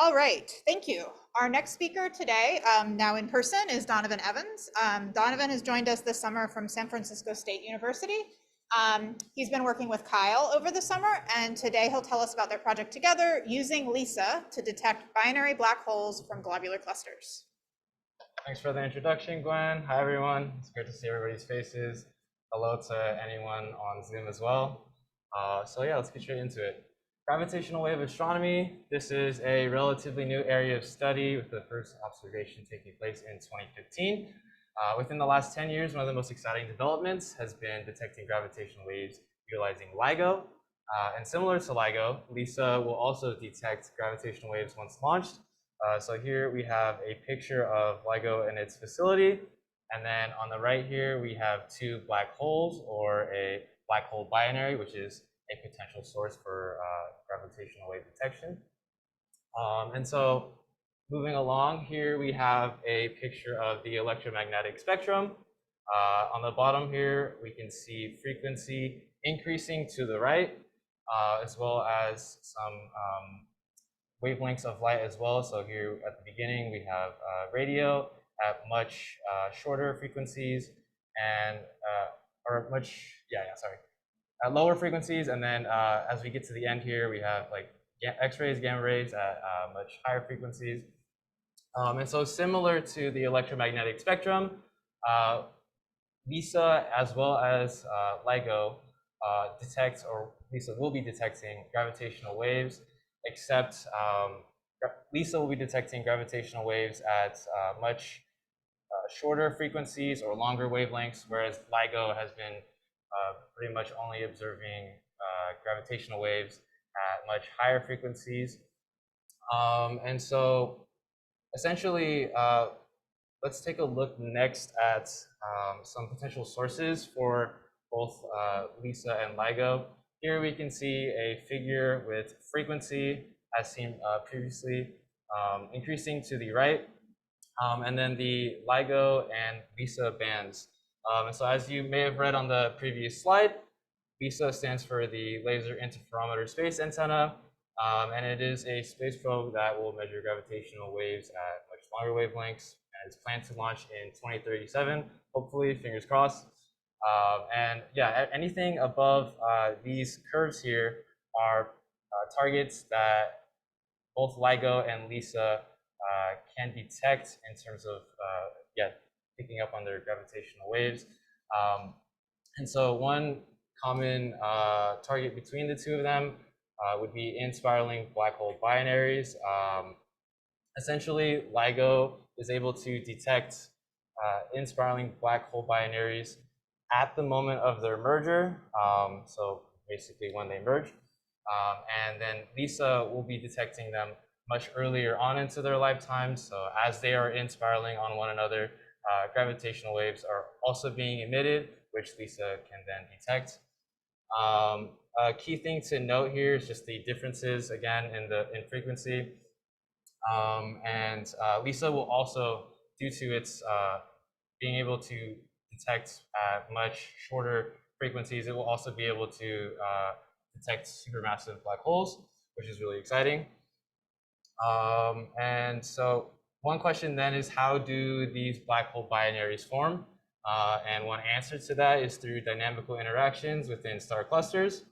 All right, thank you. Our next speaker today, now in person, is Donavon Evans. Donavon has joined us this summer from San Francisco State University. He's been working with Kyle over the summer, and today he'll tell us about their project together using LISA to detect binary black holes from globular clusters. Thanks for the introduction, Gwen. Hi, everyone. It's great to see everybody's faces. Hello to anyone on Zoom as well. So yeah, let's get straight into it. Gravitational wave astronomy. This is a relatively new area of study with the first observation taking place in 2015. Within the last 10 years, one of the most exciting developments has been detecting gravitational waves utilizing LIGO. And similar to LIGO, LISA will also detect gravitational waves once launched. So here we have a picture of LIGO and its facility. And then on the right here, we have two black holes, or a black hole binary, which is a potential source for gravitational wave detection. And so moving along here, we have a picture of the electromagnetic spectrum. On the bottom here, we can see frequency increasing to the right, as well as some wavelengths of light as well. So here at the beginning, we have radio at much shorter frequencies and at lower frequencies. And then as we get to the end here, we have like X-rays, gamma rays at much higher frequencies. And so similar to the electromagnetic spectrum, LISA as well as LIGO detects, or LISA will be detecting gravitational waves, except LISA will be detecting gravitational waves at much shorter frequencies or longer wavelengths, whereas LIGO has been pretty much only observing gravitational waves at much higher frequencies. And so essentially, let's take a look next at some potential sources for both LISA and LIGO. Here we can see a figure with frequency, as seen previously, increasing to the right, and then the LIGO and LISA bands. And so as you may have read on the previous slide, LISA stands for the Laser Interferometer Space Antenna, and it is a space probe that will measure gravitational waves at much longer wavelengths, and it's planned to launch in 2037, hopefully, fingers crossed. And yeah, anything above these curves here are targets that both LIGO and LISA can detect in terms of picking up on their gravitational waves. And so one common target between the two of them would be in-spiraling black hole binaries. Essentially, LIGO is able to detect in-spiraling black hole binaries at the moment of their merger, so basically when they merge. And then LISA will be detecting them much earlier on into their lifetimes. So as they are in-spiraling on one another, gravitational waves are also being emitted, which LISA can then detect. A key thing to note here is just the differences, again, in frequency. And LISA will also, due to its being able to detect at much shorter frequencies, it will also be able to detect supermassive black holes, which is really exciting. And so one question then is, how do these black hole binaries form? And one answer to that is through dynamical interactions within star clusters.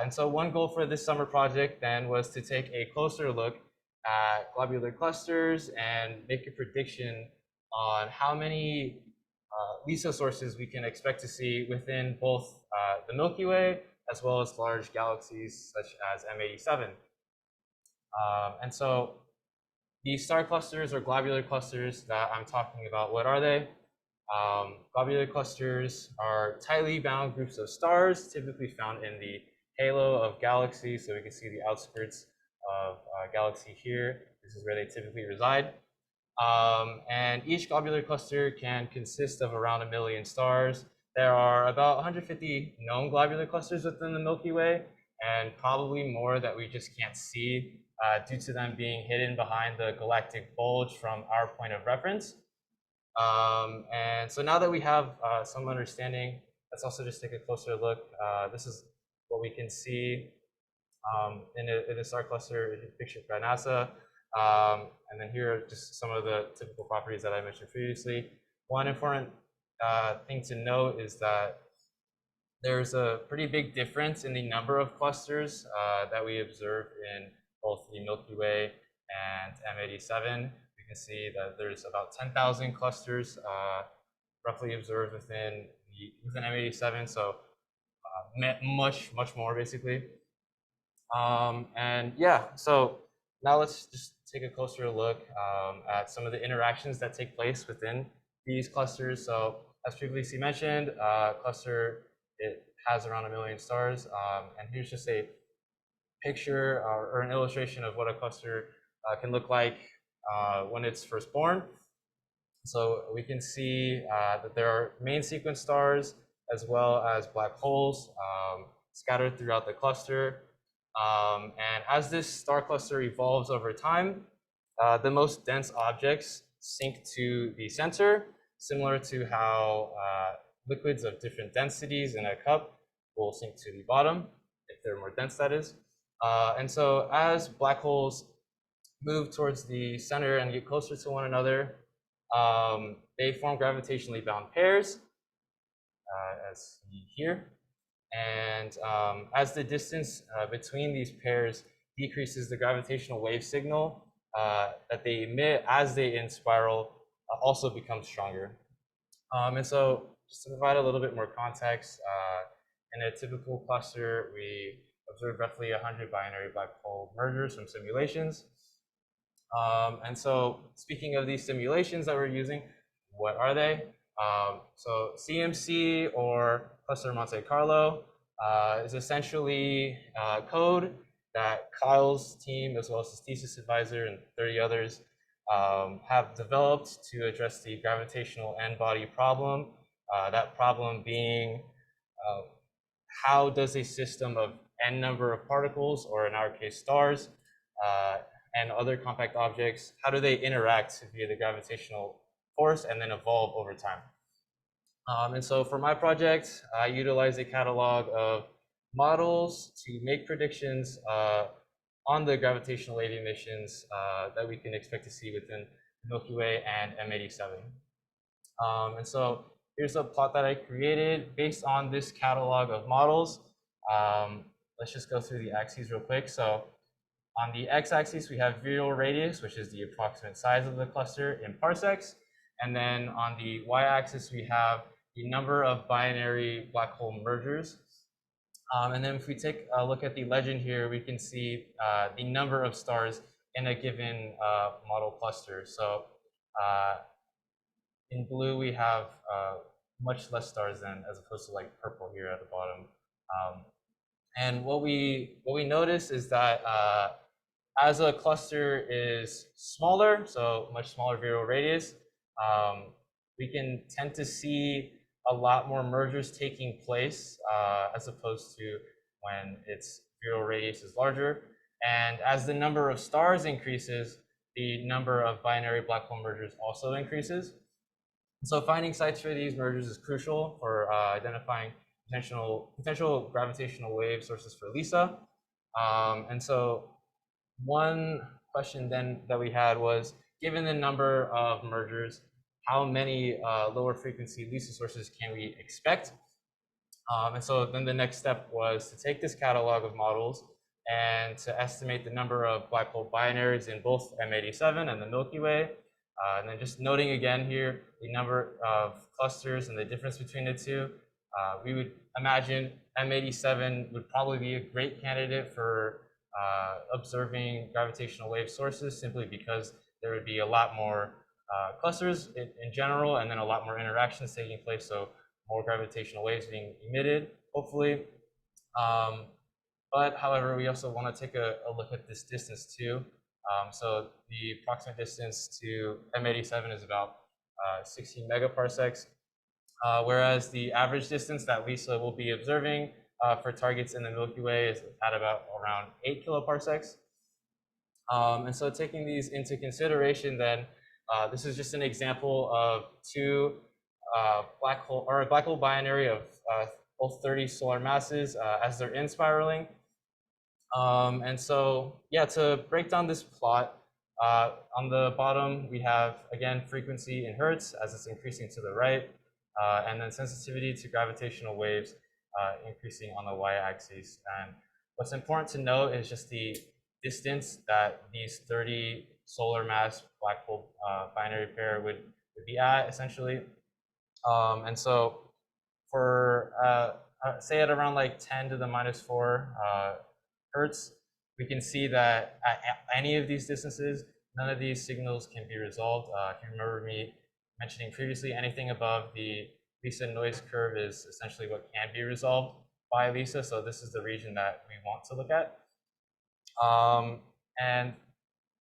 And so one goal for this summer project then was to take a closer look at globular clusters and make a prediction on how many LISA sources we can expect to see within both the Milky Way as well as large galaxies such as M87. And so these star clusters or globular clusters that I'm talking about, what are they? Globular clusters are tightly bound groups of stars, typically found in the halo of galaxies. So we can see the outskirts of a galaxy here. This is where they typically reside. And each globular cluster can consist of around 1 million stars. There are about 150 known globular clusters within the Milky Way, and probably more that we just can't see due to them being hidden behind the galactic bulge from our point of reference. And so now that we have some understanding, let's also just take a closer look. This is what we can see in a star cluster pictured by NASA. And then here are just some of the typical properties that I mentioned previously. One important thing to note is that there's a pretty big difference in the number of clusters that we observe in both the Milky Way and M87. You can see that there's about 10,000 clusters roughly observed within M87, so much more basically. And yeah, so now let's just take a closer look at some of the interactions that take place within these clusters. So as previously mentioned, cluster, it has around 1 million stars. And here's just a picture or an illustration of what a cluster can look like when it's first born. So we can see that there are main sequence stars as well as black holes scattered throughout the cluster. And as this star cluster evolves over time, the most dense objects sink to the center, similar to how liquids of different densities in a cup will sink to the bottom, if they're more dense, that is. And so as black holes move towards the center and get closer to one another, they form gravitationally bound pairs, as seen here. And as the distance between these pairs decreases, the gravitational wave signal that they emit as they inspiral also becomes stronger. And so just to provide a little bit more context, in a typical cluster, we observe roughly 100 binary black hole mergers from simulations. And so speaking of these simulations that we're using, what are they? So CMC, or Cluster Monte Carlo, is essentially code that Kyle's team, as well as his thesis advisor and 30 others, have developed to address the gravitational n-body problem. That problem being, how does a system of n number of particles, or in our case stars, and other compact objects, how do they interact via the gravitational force and then evolve over time? And so for my project, I utilize a catalog of models to make predictions on the gravitational wave emissions that we can expect to see within the Milky Way and M87. And so here's a plot that I created based on this catalog of models. Let's just go through the axes real quick. So on the x-axis, we have virial radius, which is the approximate size of the cluster in parsecs. And then on the y-axis, we have the number of binary black hole mergers. And then if we take a look at the legend here, we can see the number of stars in a given model cluster. So in blue, we have much less stars than, as opposed to like purple here at the bottom. And what we notice is that as a cluster is smaller, so much smaller virial radius, we can tend to see a lot more mergers taking place as opposed to when its virial radius is larger. And as the number of stars increases, the number of binary black hole mergers also increases. So finding sites for these mergers is crucial for identifying potential gravitational wave sources for LISA. And so one question then that we had was, given the number of mergers, how many lower frequency LISA sources can we expect? And so then the next step was to take this catalog of models and to estimate the number of black hole binaries in both M87 and the Milky Way. And then just noting again here the number of clusters and the difference between the two. We would imagine M87 would probably be a great candidate for observing gravitational wave sources, simply because there would be a lot more clusters in general, and then a lot more interactions taking place, so more gravitational waves being emitted, hopefully. But however, we also want to take a look at this distance too. So the approximate distance to M87 is about 16 megaparsecs, whereas the average distance that LISA will be observing for targets in the Milky Way is at about around 8 kiloparsecs. And so taking these into consideration, then this is just an example of two black hole binary of both 30 solar masses as they're inspiraling. And so, yeah, to break down this plot, On the bottom, we have, again, frequency in hertz as it's increasing to the right, and then sensitivity to gravitational waves increasing on the y-axis. And what's important to note is just the distance that these 30 solar mass black hole binary pair would be at, essentially. And so for, say at around like 10 to the -4 hertz, we can see that at any of these distances, none of these signals can be resolved. If you remember me mentioning previously, anything above the LISA noise curve is essentially what can be resolved by LISA. So this is the region that we want to look at. And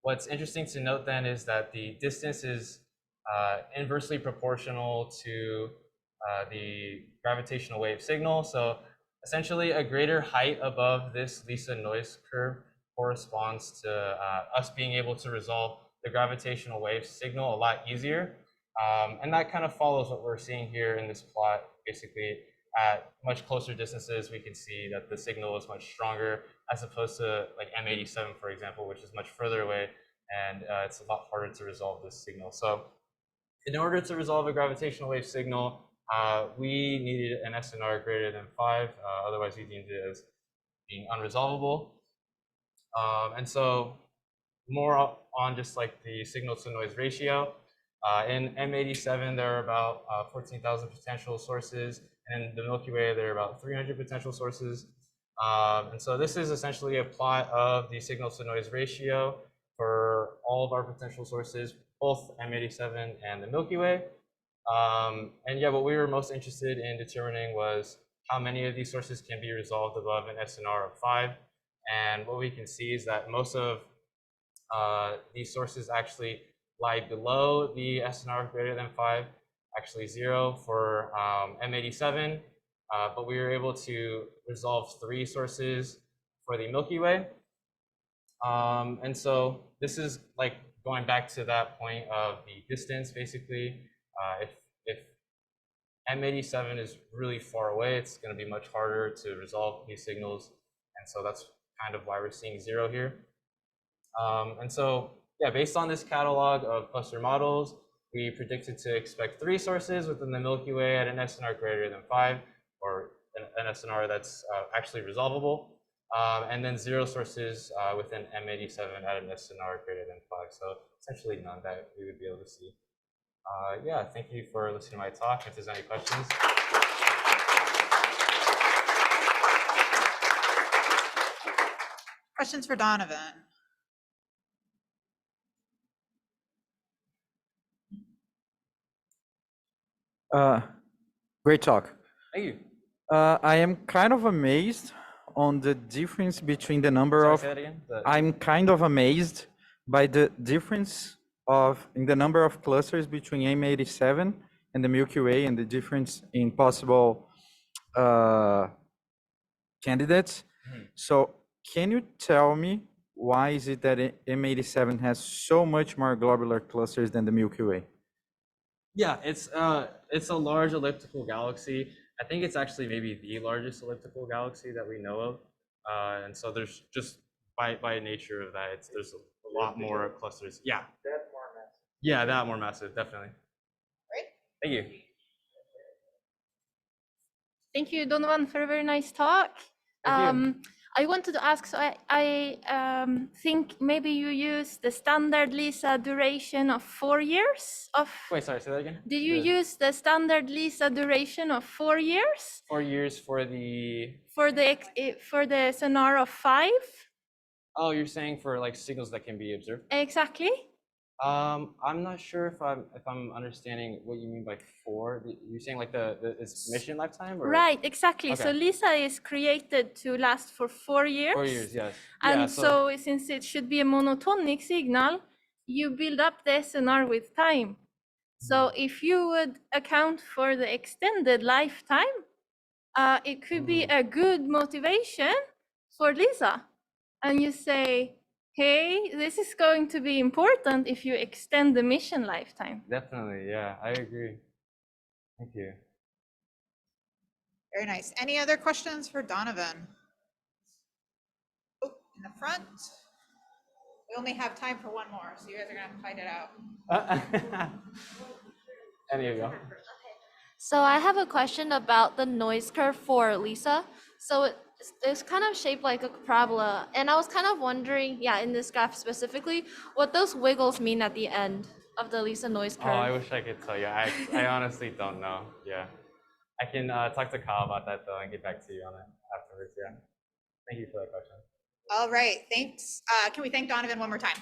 what's interesting to note then is that the distance is inversely proportional to the gravitational wave signal. So essentially a greater height above this LISA noise curve corresponds to us being able to resolve the gravitational wave signal a lot easier. And that kind of follows what we're seeing here in this plot. Basically, at much closer distances, we can see that the signal is much stronger as opposed to like M87, for example, which is much further away, and it's a lot harder to resolve this signal. So in order to resolve a gravitational wave signal, we needed an SNR greater than 5, otherwise we deemed it as being unresolvable. And so more on just like the signal to noise ratio. In M87, there are about 14,000 potential sources, and in the Milky Way, there are about 300 potential sources. And so this is essentially a plot of the signal to noise ratio for all of our potential sources, both M87 and the Milky Way. And yeah, what we were most interested in determining was how many of these sources can be resolved above an SNR of 5. And what we can see is that most of these sources actually lie below the SNR greater than 5, actually 0 for M87, but we were able to resolve 3 sources for the Milky Way. And so this is like going back to that point of the distance, basically. If M87 is really far away, it's going to be much harder to resolve these signals. And so that's kind of why we're seeing 0 here. And so, yeah, based on this catalog of cluster models, we predicted to expect 3 sources within the Milky Way at an SNR greater than 5, or an SNR that's actually resolvable, and then 0 sources within M87 at an SNR greater than 5. So essentially none that we would be able to see. Yeah, thank you for listening to my talk. If there's any questions. Questions for Donavon? Great talk. Thank you. I am kind of amazed on the difference between the number Sorry, of. say that again? I'm kind of amazed by the difference in the number of clusters between M87 and the Milky Way, and the difference in possible candidates. Mhm. So can you tell me why is it that M87 has so much more globular clusters than the Milky Way? Yeah, it's a large elliptical galaxy. I think it's actually maybe the largest elliptical galaxy that we know of. And so there's just by nature of that, there's a lot more clusters. Yeah. That more massive. Yeah, that more massive, definitely. Great. Thank you. Thank you, Donavon, for a very nice talk. Thank you. I wanted to ask, so I think maybe you use the standard LISA duration of 4 years of. Wait, sorry, say that again? Did you use the standard LISA duration of 4 years? 4 years for the. For the sonar of 5? Oh, you're saying for like signals that can be observed? Exactly. I'm not sure if I'm understanding what you mean by 4. You're saying like its mission lifetime, or? Right, exactly. Okay. So LISA is created to last for 4 years. 4 years, yes. And Yeah, so since it should be a monotonic signal, you build up the SNR with time. So if you would account for the extended lifetime, it could be a good motivation for LISA. And you say, hey, this is going to be important if you extend the mission lifetime. Definitely, yeah, I agree. Thank you. Very nice. Any other questions for Donavon? Oh, in the front We only have time for one more, so you guys are gonna have to fight it out. And here you go. So I have a question about the noise curve for LISA. So it's kind of shaped like a parabola, and I was kind of wondering, yeah, in this graph specifically, what those wiggles mean at the end of the LISA noise Oh, I curve. wish I could tell you. I honestly don't know. Yeah. I can talk to Kyle about that though and get back to you on it afterwards. Yeah. Thank you for that question. All right, thanks. Can we thank Donovan one more time?